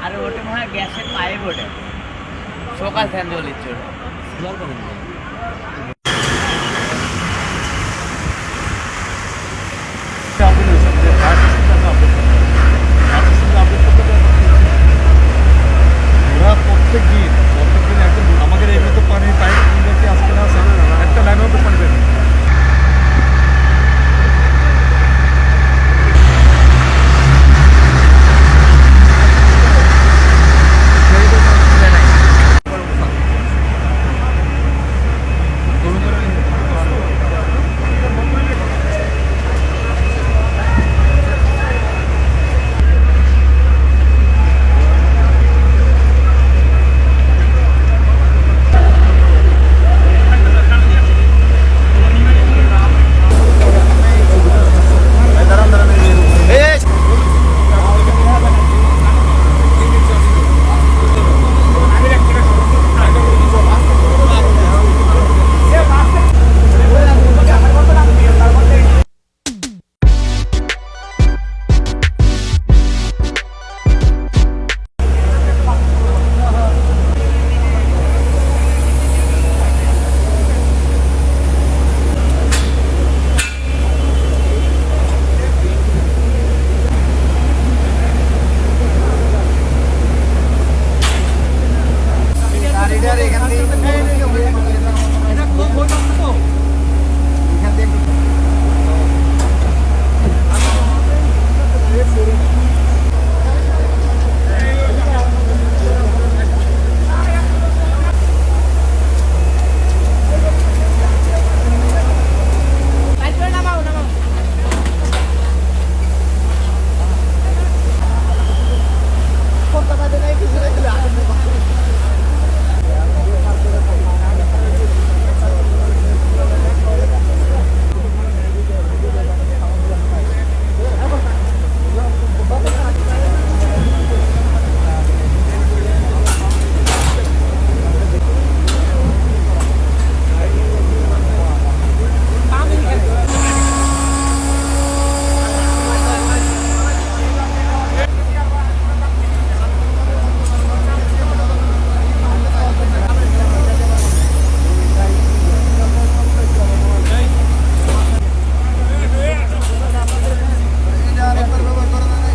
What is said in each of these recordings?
আরে ওটা মনে হয় গ্যাসের পাইপ ওটা সকাল ফ্যান জ্বলির জন্য প্রত্যেকদিন একদম আমাদের এই মতো পানির পাইপ আজকে না একটা লাইন মতো পানি দেবে।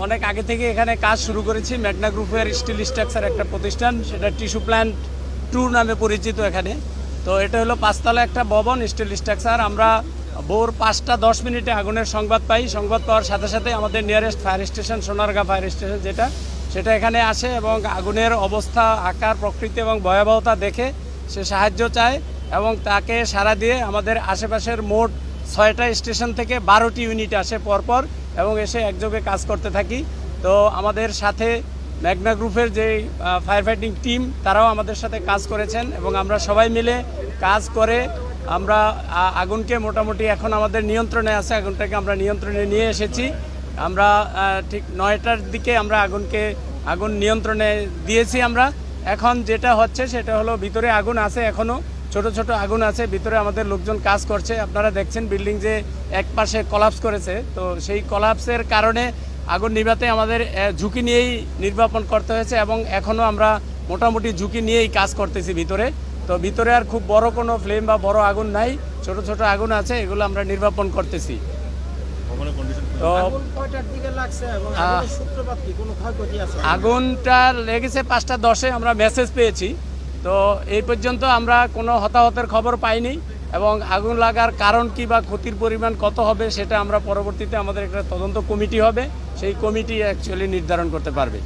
অনেক আগে থেকে এখানে কাজ শুরু করেছি। মেঘনা গ্রুপের স্টিল স্ট্রাকচার একটা প্রতিষ্ঠান, সেটা টিস্যু প্ল্যান্ট 2 নামে পরিচিত এখানে। তো এটা হলো 5 তলা একটা ভবন স্টিল স্ট্রাকচার। আমরা ভোর 5:10 আগুনের সংবাদ পাই। সংবাদ পাওয়ার সাথে সাথে আমাদের nearest fire station Sonargaon fire station সেটা এখানে আসে এবং আগুনের অবস্থা, আকার, প্রকৃতি এবং ভয়াবহতা দেখে সে সাহায্য চায় এবং তাকে সাড়া দিয়ে আমাদের আশেপাশের মোট 6টা স্টেশন থেকে 12টি ইউনিট আসে পরপর এবং এসে একযোগে কাজ করতে থাকি। তো আমাদের সাথে মেঘনা গ্রুপের যে ফায়ার ফাইটিং টিম তারাও আমাদের সাথে কাজ করেছেন এবং আমরা সবাই মিলে কাজ করে আমরা আগুনকে মোটামুটি এখন আমাদের নিয়ন্ত্রণে আছে। আগুনটাকে আমরা নিয়ন্ত্রণে নিয়ে এসেছি। আমরা ঠিক 9টার দিকে আমরা আগুন নিয়ন্ত্রণে দিয়েছি। আমরা এখন যেটা হচ্ছে সেটা হলো ভিতরে আগুন আছে, এখনও ছোট ছোট আগুন আছে ভিতরে। আমাদের লোকজন কাজ করছে। আপনারা দেখছেন বিল্ডিং যে এক পাশে কলাপস করেছে, তো সেই কলাপসের কারণে আগুন নিভাতে আমাদের ঝুঁকি নিয়েই নির্বাপন করতে হয়েছে এবং এখনও আমরা মোটামুটি ঝুঁকি নিয়েই কাজ করতেছি ভিতরে। তো ভিতরে আর খুব বড় কোনো ফ্লেম বা বড় আগুন নাই, ছোট ছোট আগুন আছে, এগুলো আমরা নির্বাপন করতেছি। আগুনটা লেগেছে 5:10 আমরা মেসেজ পেয়েছি। তো এই পর্যন্ত আমরা কোনো হতাহতের খবর পাইনি এবং আগুন লাগার কারণ কি বা ক্ষতির পরিমাণ কত হবে সেটা আমরা পরবর্তীতে আমাদের একটা তদন্ত কমিটি হবে, সেই কমিটি অ্যাকচুয়ালি নির্ধারণ করতে পারবে।